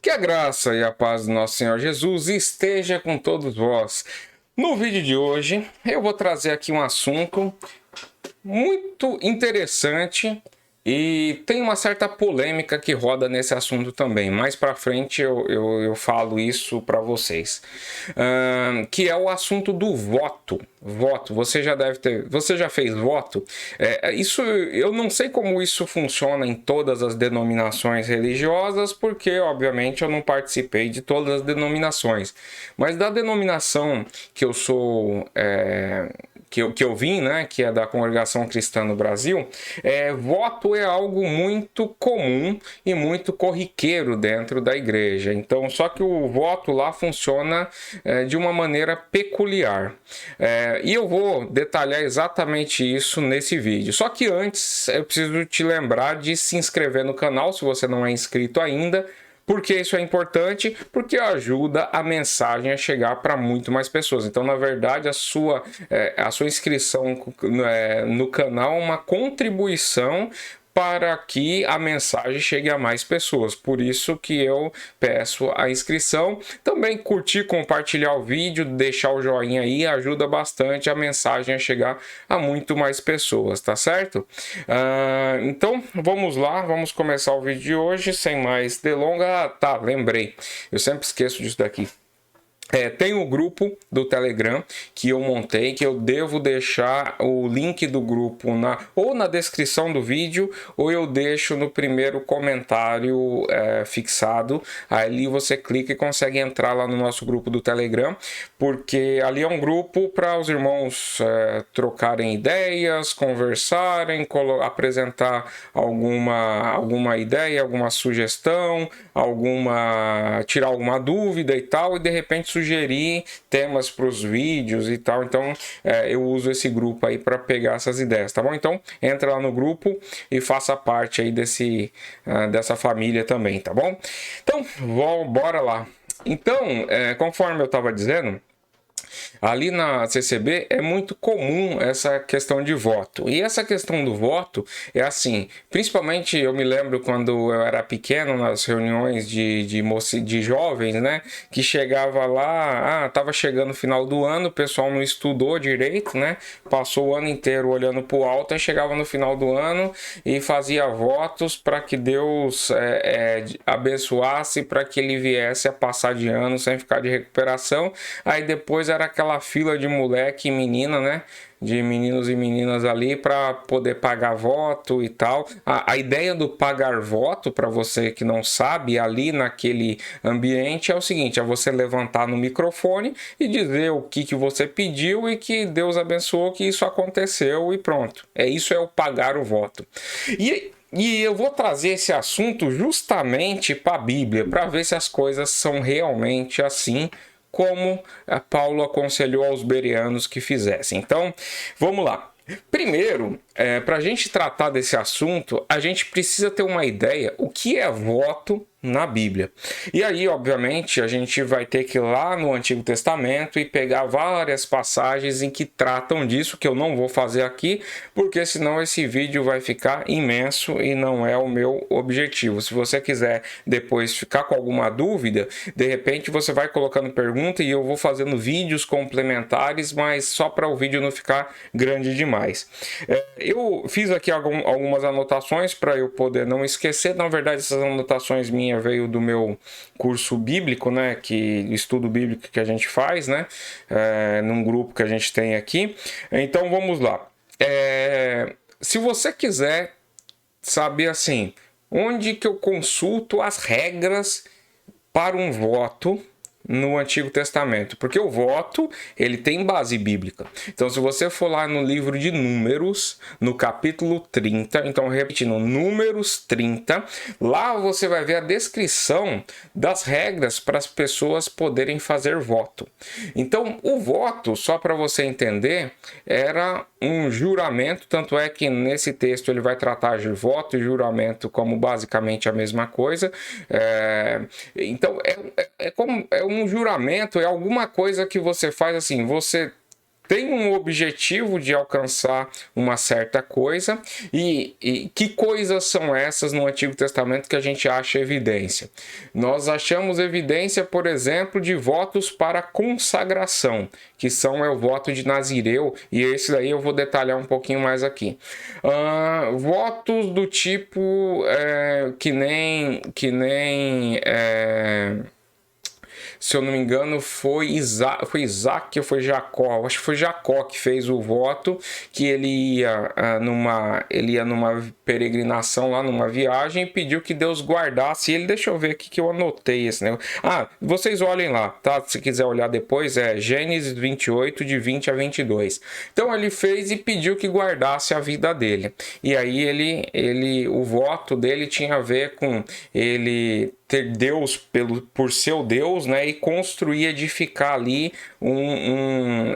Que a graça e a paz do nosso Senhor Jesus esteja com todos vós. No vídeo de hoje, eu vou trazer aqui um assunto muito interessante e tem uma certa polêmica que roda nesse assunto também. Mais para frente eu falo isso para vocês. Que é o assunto do voto. Voto, você já deve ter. Você já fez voto? Isso eu não sei como isso funciona em todas as denominações religiosas, porque obviamente eu não participei de todas as denominações. Mas da denominação que eu sou. Que eu vim, né, que é da Congregação Cristã no Brasil, voto é algo muito comum e muito corriqueiro dentro da igreja. Então, só que o voto lá funciona de uma maneira peculiar. E eu vou detalhar exatamente isso nesse vídeo. Só que antes, eu preciso te lembrar de se inscrever no canal, se você não é inscrito ainda. Por que isso é importante? Porque ajuda a mensagem a chegar para muito mais pessoas. Então, na verdade, a sua inscrição no canal é uma contribuição para que a mensagem chegue a mais pessoas. Por isso que eu peço a inscrição. Também curtir, compartilhar o vídeo, deixar o joinha aí, ajuda bastante a mensagem a chegar a muito mais pessoas, tá certo? Então, vamos lá, vamos começar o vídeo de hoje, sem mais delonga. Tá, lembrei, eu sempre esqueço disso daqui. Tem o grupo do Telegram que eu montei, que eu devo deixar o link do grupo ou na descrição do vídeo, ou eu deixo no primeiro comentário fixado. Ali você clica e consegue entrar lá no nosso grupo do Telegram, porque ali é um grupo para os irmãos trocarem ideias, conversarem, apresentar alguma ideia, alguma sugestão, tirar alguma dúvida e tal, e de repente sugerir temas para os vídeos e tal. Então eu uso esse grupo aí para pegar essas ideias, tá bom? Então entra lá no grupo e faça parte aí dessa família também, tá bom? Então bora lá. Então, conforme eu estava dizendo, ali na CCB é muito comum essa questão de voto. E essa questão do voto é assim, principalmente eu me lembro quando eu era pequeno, nas reuniões de jovens, né? Que chegava lá, tava chegando o final do ano, o pessoal não estudou direito, né? Passou o ano inteiro olhando pro alto, e chegava no final do ano e fazia votos para que Deus abençoasse, para que ele viesse a passar de ano sem ficar de recuperação. Aí depois era aquela fila de moleque e menina, né? De meninos e meninas ali para poder pagar voto e tal. A ideia do pagar voto, para você que não sabe, ali naquele ambiente é o seguinte: é você levantar no microfone e dizer o que você pediu e que Deus abençoou, que isso aconteceu e pronto. Isso é o pagar o voto. E eu vou trazer esse assunto justamente para a Bíblia, para ver se as coisas são realmente assim como Paulo aconselhou aos bereanos que fizessem. Então, vamos lá. Primeiro, para a gente tratar desse assunto, a gente precisa ter uma ideia o que é voto na Bíblia. E aí, obviamente, a gente vai ter que ir lá no Antigo Testamento e pegar várias passagens em que tratam disso, que eu não vou fazer aqui, porque senão esse vídeo vai ficar imenso e não é o meu objetivo. Se você quiser depois ficar com alguma dúvida, de repente você vai colocando pergunta e eu vou fazendo vídeos complementares, mas só para o vídeo não ficar grande demais. Eu fiz aqui algumas anotações para eu poder não esquecer. Na verdade, essas anotações minhas veio do meu curso bíblico, né, estudo bíblico que a gente faz, né, num grupo que a gente tem aqui. Então vamos lá. Se você quiser saber assim, onde que eu consulto as regras para um voto no Antigo Testamento, porque o voto ele tem base bíblica. Então, se você for lá no livro de Números, no capítulo 30, então repetindo, Números 30, lá você vai ver a descrição das regras para as pessoas poderem fazer voto. Então, o voto, só para você entender, era um juramento, tanto é que nesse texto ele vai tratar de voto e juramento como basicamente a mesma coisa. Então, é um juramento, é alguma coisa que você faz assim, você tem um objetivo de alcançar uma certa coisa. E que coisas são essas no Antigo Testamento que a gente acha evidência? Nós achamos evidência, por exemplo, de votos para consagração, que são o voto de Nazireu, e esse daí eu vou detalhar um pouquinho mais aqui. Votos do tipo se eu não me engano, foi Isaac ou foi Jacó? Acho que foi Jacó que fez o voto, que ele ia numa peregrinação lá, numa viagem, e pediu que Deus guardasse ele. Deixa eu ver aqui que eu anotei esse negócio. Vocês olhem lá, tá? Se quiser olhar depois, é Gênesis 28, de 20 a 22. Então ele fez e pediu que guardasse a vida dele. E aí o voto dele tinha a ver com ele ter Deus por seu Deus, né, e construir, edificar ali um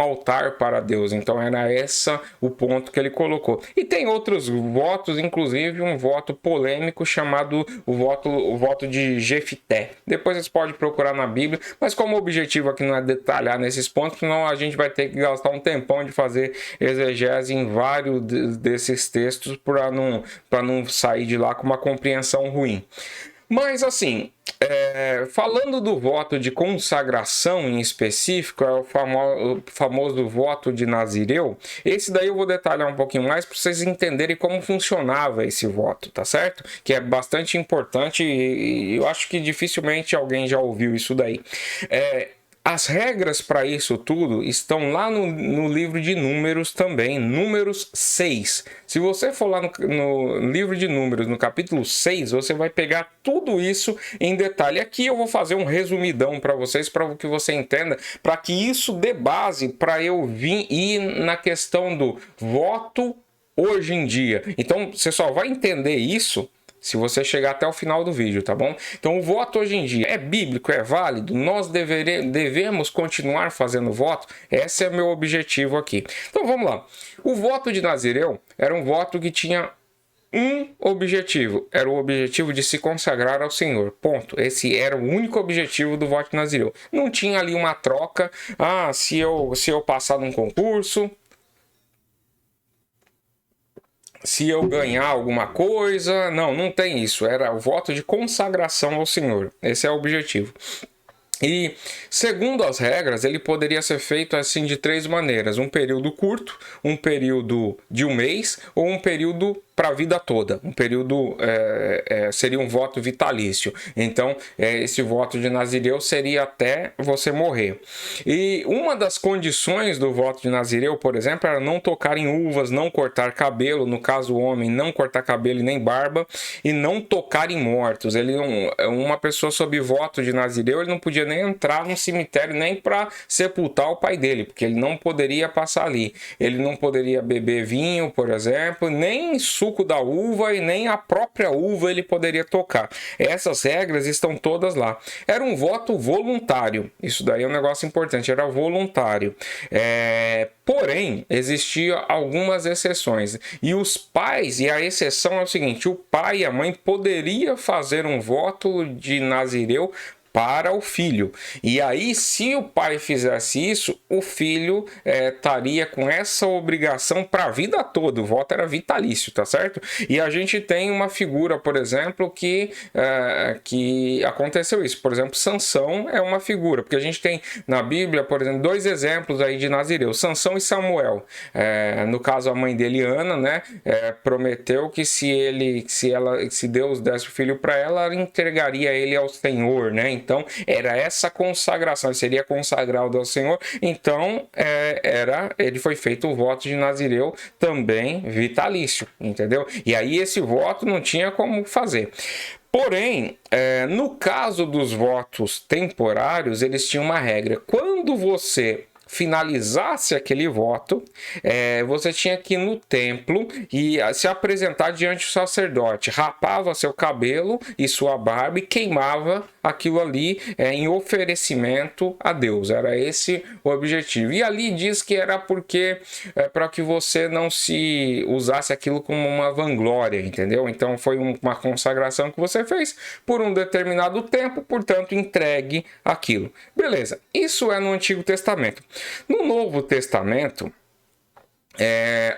altar para Deus. Então era esse o ponto que ele colocou. E tem outros votos, inclusive um voto polêmico chamado o voto de Jefité. Depois vocês podem procurar na Bíblia, mas como o objetivo aqui não é detalhar nesses pontos, senão a gente vai ter que gastar um tempão de fazer exegese em vários desses textos para não sair de lá com uma compreensão ruim. Mas assim, falando do voto de consagração em específico, é o famoso voto de Nazireu. Esse daí eu vou detalhar um pouquinho mais para vocês entenderem como funcionava esse voto, tá certo? Que é bastante importante e eu acho que dificilmente alguém já ouviu isso daí. As regras para isso tudo estão lá no livro de Números também, Números 6. Se você for lá no livro de Números, no capítulo 6, você vai pegar tudo isso em detalhe. Aqui eu vou fazer um resumidão para vocês, para que você entenda, para que isso dê base para eu ir na questão do voto hoje em dia. Então você só vai entender isso se você chegar até o final do vídeo, tá bom? Então o voto hoje em dia é bíblico, é válido? Nós devemos continuar fazendo voto? Esse é meu objetivo aqui. Então vamos lá. O voto de Nazireu era um voto que tinha um objetivo, era o objetivo de se consagrar ao Senhor, ponto. Esse era o único objetivo do voto de Nazireu. Não tinha ali uma troca, se eu passar num concurso, se eu ganhar alguma coisa, não tem isso, era o voto de consagração ao Senhor, esse é o objetivo. E, segundo as regras, ele poderia ser feito assim de três maneiras: um período curto, um período de um mês ou um período para a vida toda. Um período seria um voto vitalício. Então, esse voto de Nazireu seria até você morrer. E uma das condições do voto de Nazireu, por exemplo, era não tocar em uvas, não cortar cabelo, no caso o homem, não cortar cabelo e nem barba, e não tocar em mortos. Uma pessoa sob voto de Nazireu, ele não podia nem entrar no cemitério, nem para sepultar o pai dele, porque ele não poderia passar ali. Ele não poderia beber vinho, por exemplo, nem suco da uva, e nem a própria uva ele poderia tocar. Essas regras estão todas lá. Era um voto voluntário. Isso daí é um negócio importante, era voluntário. Porém, existiam algumas exceções. E os pais, e a exceção é o seguinte: o pai e a mãe poderiam fazer um voto de Nazireu para o filho. E aí, se o pai fizesse isso, o filho estaria com essa obrigação para a vida toda. O voto era vitalício, tá certo? E a gente tem uma figura, por exemplo, que aconteceu isso. Por exemplo, Sansão é uma figura, porque a gente tem na Bíblia, por exemplo, dois exemplos aí de Nazireu: Sansão e Samuel. No caso, a mãe dele, Ana, né, prometeu que se Deus desse o filho para ela, ela entregaria ele ao Senhor, né? Então, era essa consagração, ele seria consagrado ao Senhor. Então, ele foi feito o voto de Nazireu também vitalício, entendeu? E aí esse voto não tinha como fazer. Porém, no caso dos votos temporários, eles tinham uma regra: quando você finalizasse aquele voto, você tinha que ir no templo e se apresentar diante do sacerdote, rapava seu cabelo e sua barba e queimava aquilo ali em oferecimento a Deus. Era esse o objetivo. E ali diz que era porque para que você não se usasse aquilo como uma vanglória, entendeu? Então foi uma consagração que você fez por um determinado tempo, portanto entregue aquilo. Beleza, isso é no Antigo Testamento. No Novo Testamento,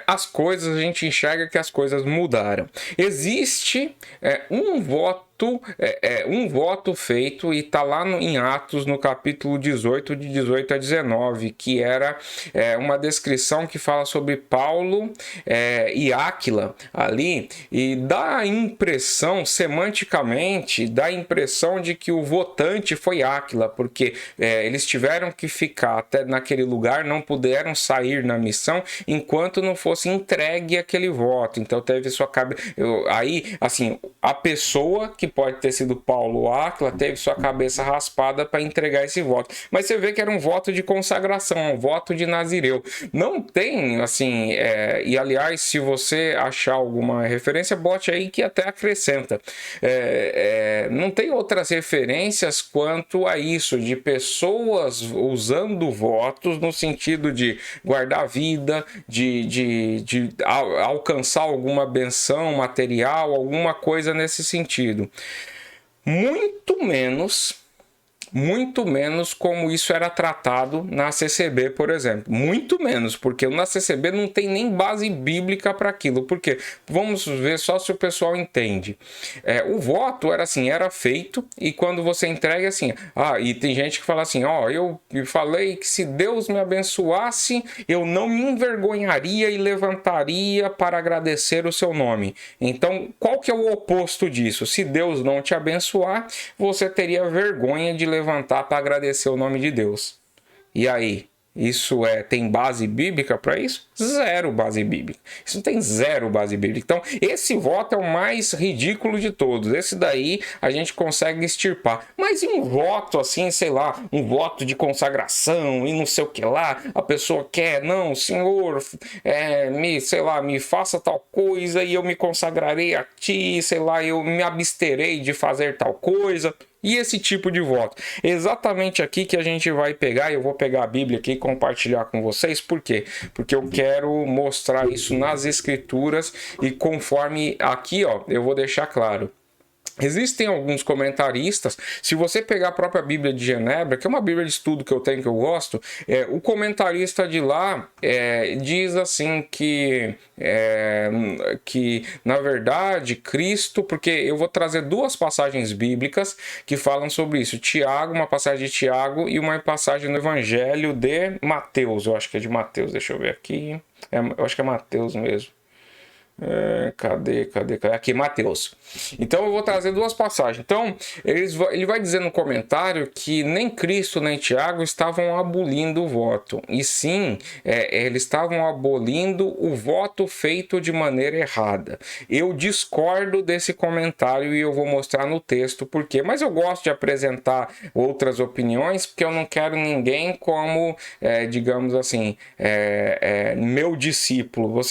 as coisas, a gente enxerga que as coisas mudaram. Existe um voto feito, e está lá em Atos, no capítulo 18, de 18 a 19, que era uma descrição que fala sobre Paulo e Áquila ali, e dá a impressão, semanticamente, dá a impressão de que o votante foi Áquila, porque eles tiveram que ficar até naquele lugar, não puderam sair na missão enquanto não fosse entregue aquele voto. Então teve sua cabeça. Aí, assim, a pessoa que pode ter sido Paulo ou Áquila teve sua cabeça raspada para entregar esse voto. Mas você vê que era um voto de consagração, um voto de Nazireu. Não tem, assim, e aliás, se você achar alguma referência, bote aí que até acrescenta. Não tem outras referências quanto a isso, de pessoas usando votos no sentido de guardar a vida, de alcançar alguma benção material, alguma coisa nesse sentido. Muito menos como isso era tratado na CCB, por exemplo. Muito menos, porque na CCB não tem nem base bíblica para aquilo. Porque vamos ver só se o pessoal entende. O voto era assim, era feito, e quando você entrega assim, e tem gente que fala assim, eu falei que se Deus me abençoasse, eu não me envergonharia e levantaria para agradecer o seu nome. Então, qual que é o oposto disso? Se Deus não te abençoar, você teria vergonha de levantar para agradecer o nome de Deus. E aí? Isso tem base bíblica para isso? Zero base bíblica. Isso não tem zero base bíblica. Então, esse voto é o mais ridículo de todos. Esse daí a gente consegue extirpar. Mas em um voto assim, sei lá, um voto de consagração e não sei o que lá, a pessoa quer, não, Senhor, me faça tal coisa e eu me consagrarei a ti, sei lá, eu me absterei de fazer tal coisa. E esse tipo de voto. Exatamente aqui que a gente vai pegar, eu vou pegar a Bíblia aqui e compartilhar com vocês. Por quê? Porque eu quero mostrar isso nas Escrituras, e conforme aqui, eu vou deixar claro. Existem alguns comentaristas, se você pegar a própria Bíblia de Genebra, que é uma Bíblia de estudo que eu tenho, que eu gosto, o comentarista de lá diz assim que na verdade Cristo, porque eu vou trazer duas passagens bíblicas que falam sobre isso, Tiago, uma passagem de Tiago e uma passagem no Evangelho de Mateus, eu acho que é de Mateus, deixa eu ver aqui, eu acho que é Mateus mesmo. Cadê? Aqui, Mateus. Então eu vou trazer duas passagens. Então ele vai dizer no comentário que nem Cristo nem Tiago estavam abolindo o voto, e sim, eles estavam abolindo o voto feito de maneira errada. Eu discordo desse comentário e eu vou mostrar no texto por quê. Mas eu gosto de apresentar outras opiniões, porque eu não quero ninguém como, digamos assim, meu discípulo.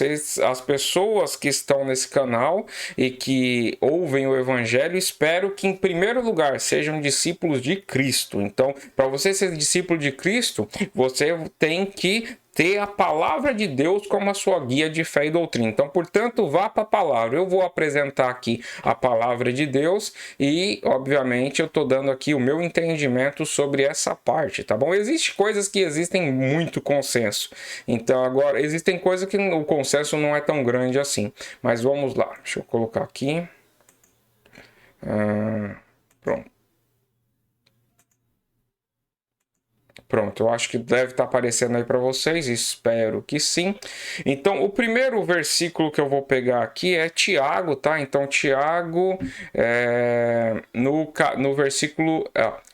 As pessoas que estão nesse canal e que ouvem o Evangelho, espero que em primeiro lugar sejam discípulos de Cristo. Então, para você ser discípulo de Cristo, você tem que ter a palavra de Deus como a sua guia de fé e doutrina. Então, portanto, vá para a palavra. Eu vou apresentar aqui a palavra de Deus e, obviamente, eu estou dando aqui o meu entendimento sobre essa parte, tá bom? Existem coisas que existem muito consenso. Então, agora, existem coisas que o consenso não é tão grande assim. Mas vamos lá. Deixa eu colocar aqui. Pronto. Pronto, eu acho que deve estar aparecendo aí para vocês, espero que sim. Então, o primeiro versículo que eu vou pegar aqui é Tiago, tá? Então, Tiago, no versículo...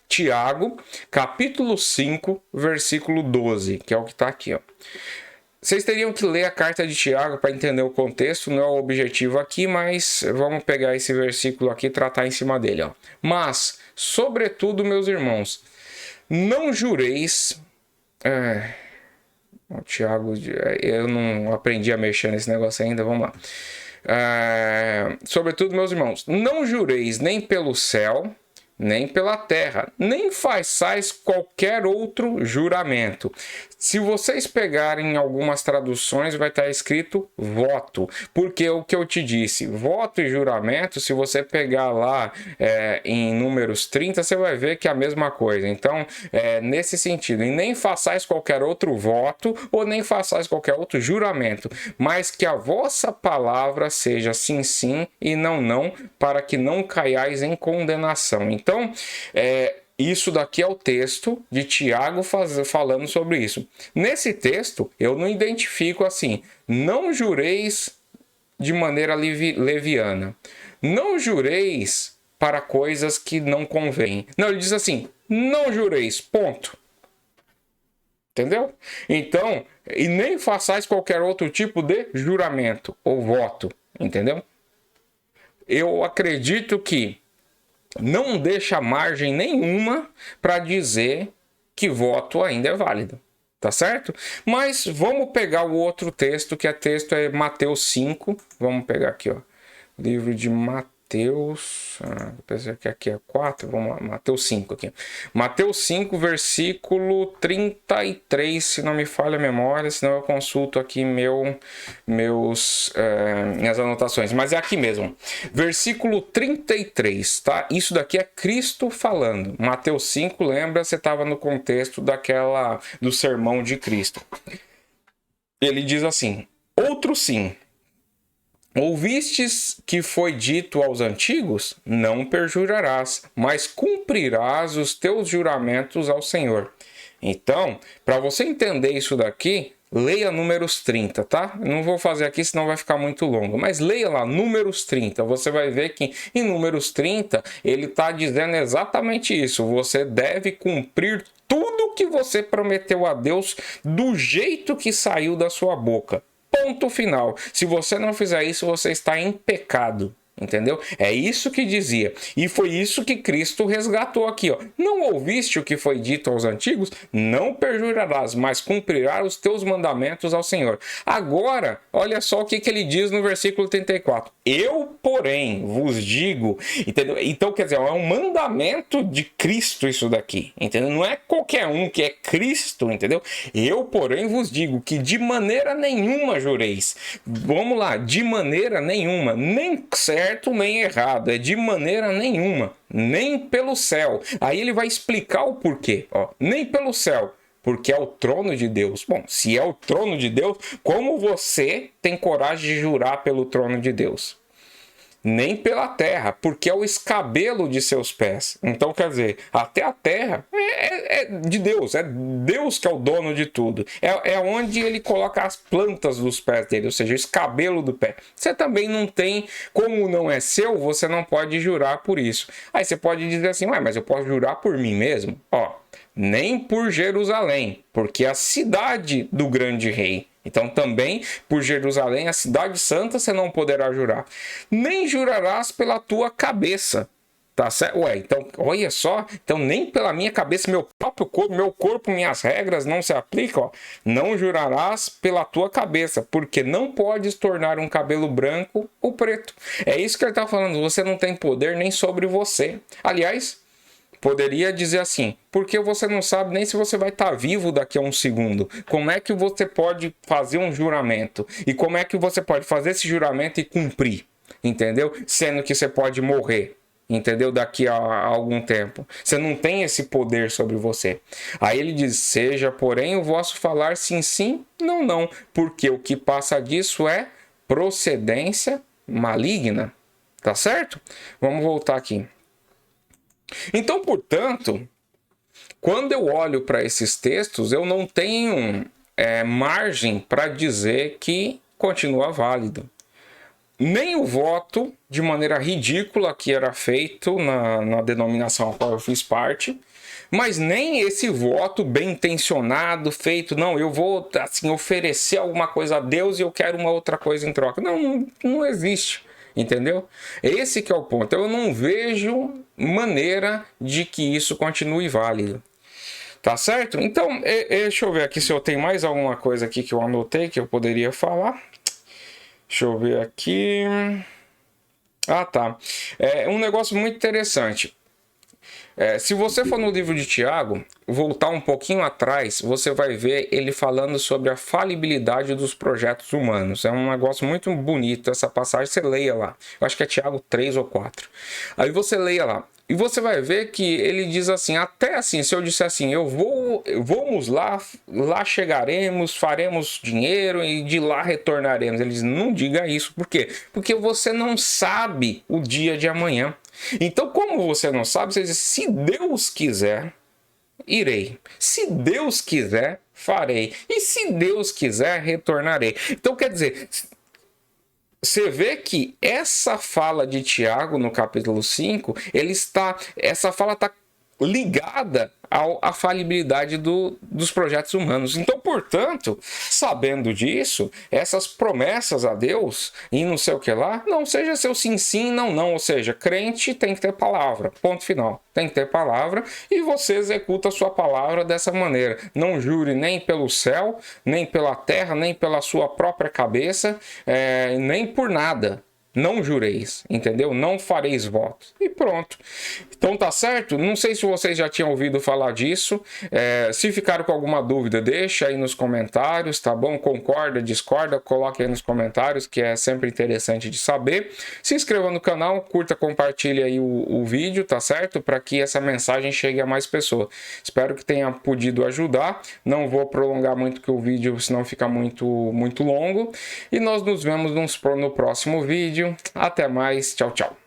Tiago, capítulo 5, versículo 12, que é o que está aqui, ó. Vocês teriam que ler a carta de Tiago para entender o contexto, não é o objetivo aqui, mas vamos pegar esse versículo aqui e tratar em cima dele, ó. Mas, sobretudo, meus irmãos, não jureis... O Tiago, eu não aprendi a mexer nesse negócio ainda, vamos lá. Sobretudo, meus irmãos, não jureis nem pelo céu, nem pela terra, nem façais qualquer outro juramento, Se vocês pegarem algumas traduções, vai estar escrito voto, porque o que eu te disse, voto e juramento, se você pegar lá em Números 30, você vai ver que é a mesma coisa. Então, nesse sentido, e nem façais qualquer outro voto, ou nem façais qualquer outro juramento, mas que a vossa palavra seja sim, sim, e não, não, para que não caiais em condenação. Então, isso daqui é o texto de Tiago falando sobre isso. Nesse texto, eu não identifico assim, não jureis de maneira leviana. Não jureis para coisas que não convêm. Não, ele diz assim, não jureis, ponto. Entendeu? Então, e nem façais qualquer outro tipo de juramento ou voto. Entendeu? Eu acredito que não deixa margem nenhuma para dizer que voto ainda é válido, tá certo? Mas vamos pegar o outro texto, que é Mateus 5, vamos pegar aqui, ó, livro de Mateus, pensei que aqui é 4, vamos lá, Mateus 5 aqui. Mateus 5, versículo 33, se não me falha a memória, senão eu consulto aqui minhas anotações, mas é aqui mesmo. Versículo 33, tá? Isso daqui é Cristo falando. Mateus 5, lembra, você estava no contexto do sermão de Cristo. Ele diz assim, outro sim. Ouvistes que foi dito aos antigos? Não perjurarás, mas cumprirás os teus juramentos ao Senhor. Então, para você entender isso daqui, leia Números 30, tá? Não vou fazer aqui, senão vai ficar muito longo. Mas leia lá, Números 30. Você vai ver que em Números 30, ele está dizendo exatamente isso. Você deve cumprir tudo que você prometeu a Deus do jeito que saiu da sua boca. Ponto final. Se você não fizer isso, você está em pecado. Entendeu? É isso que dizia. E foi isso que Cristo resgatou aqui, ó. Não ouviste o que foi dito aos antigos? Não perjurarás, mas cumprirás os teus mandamentos ao Senhor. Agora, olha só o que ele diz no versículo 34. Eu, porém, vos digo, entendeu? Então, quer dizer, é um mandamento de Cristo isso daqui, entendeu? Não é qualquer um, que é Cristo, entendeu? Eu, porém, vos digo que de maneira nenhuma jureis. Vamos lá, de maneira nenhuma, nem certo nem errado, é de maneira nenhuma, nem pelo céu. Aí ele vai explicar o porquê, ó, nem pelo céu, porque é o trono de Deus. Bom, se é o trono de Deus, como você tem coragem de jurar pelo trono de Deus? Nem pela terra, porque é o escabelo de seus pés. Então, quer dizer, até a terra é de Deus, é Deus que é o dono de tudo. É onde ele coloca as plantas dos pés dele, ou seja, o escabelo do pé. Você também não tem, como não é seu, você não pode jurar por isso. Aí você pode dizer assim, mas eu posso jurar por mim mesmo? Ó, nem por Jerusalém, porque é a cidade do grande rei. Então também por Jerusalém, a cidade santa, você não poderá jurar. Nem jurarás pela tua cabeça. Tá certo? Então olha só. Então nem pela minha cabeça, meu próprio corpo, minhas regras não se aplicam. Ó. Não jurarás pela tua cabeça, porque não podes tornar um cabelo branco ou preto. É isso que ele está falando. Você não tem poder nem sobre você. Aliás, poderia dizer assim, porque você não sabe nem se você vai estar vivo daqui a um segundo. Como é que você pode fazer um juramento? E como é que você pode fazer esse juramento e cumprir? Entendeu? Sendo que você pode morrer. Entendeu? Daqui a algum tempo. Você não tem esse poder sobre você. Aí ele diz, seja, porém, o vosso falar sim, sim, não, não. Porque o que passa disso é procedência maligna. Tá certo? Vamos voltar aqui. Então, portanto, quando eu olho para esses textos, eu não tenho margem para dizer que continua válido. Nem o voto, de maneira ridícula, que era feito na denominação a qual eu fiz parte, mas nem esse voto bem intencionado, feito, não, eu vou assim, oferecer alguma coisa a Deus e eu quero uma outra coisa em troca. Não existe. Entendeu? Esse que é o ponto. Eu não vejo maneira de que isso continue válido. Tá certo? Então, deixa eu ver aqui se eu tenho mais alguma coisa aqui que eu anotei que eu poderia falar. Deixa eu ver aqui. Ah, tá. Um negócio muito interessante. Se você for no livro de Tiago, voltar um pouquinho atrás, você vai ver ele falando sobre a falibilidade dos projetos humanos. É um negócio muito bonito essa passagem, você leia lá. Eu acho que é Tiago 3 ou 4. Aí você leia lá. E você vai ver que ele diz assim, até assim, se eu disser assim, vamos lá chegaremos, faremos dinheiro e de lá retornaremos. Ele diz, não diga isso. Por quê? Porque você não sabe o dia de amanhã. Então, como você não sabe, você diz, se Deus quiser, irei. Se Deus quiser, farei. E se Deus quiser, retornarei. Então, quer dizer, você vê que essa fala de Tiago no capítulo 5, essa fala está ligada à falibilidade dos projetos humanos. Então, portanto, sabendo disso, essas promessas a Deus e não sei o que lá, não seja seu sim, sim, não, não. Ou seja, crente tem que ter palavra. Ponto final. Tem que ter palavra e você executa a sua palavra dessa maneira. Não jure nem pelo céu, nem pela terra, nem pela sua própria cabeça, nem por nada. Não jureis, entendeu? Não fareis votos. E pronto. Então tá certo? Não sei se vocês já tinham ouvido falar disso. Se ficaram com alguma dúvida, deixa aí nos comentários, tá bom? Concorda, discorda, coloque aí nos comentários, que é sempre interessante de saber. Se inscreva no canal, curta, compartilhe aí o vídeo, tá certo? Para que essa mensagem chegue a mais pessoas. Espero que tenha podido ajudar. Não vou prolongar muito que o vídeo, senão fica muito longo. E nós nos vemos no próximo vídeo. Até mais, tchau, tchau.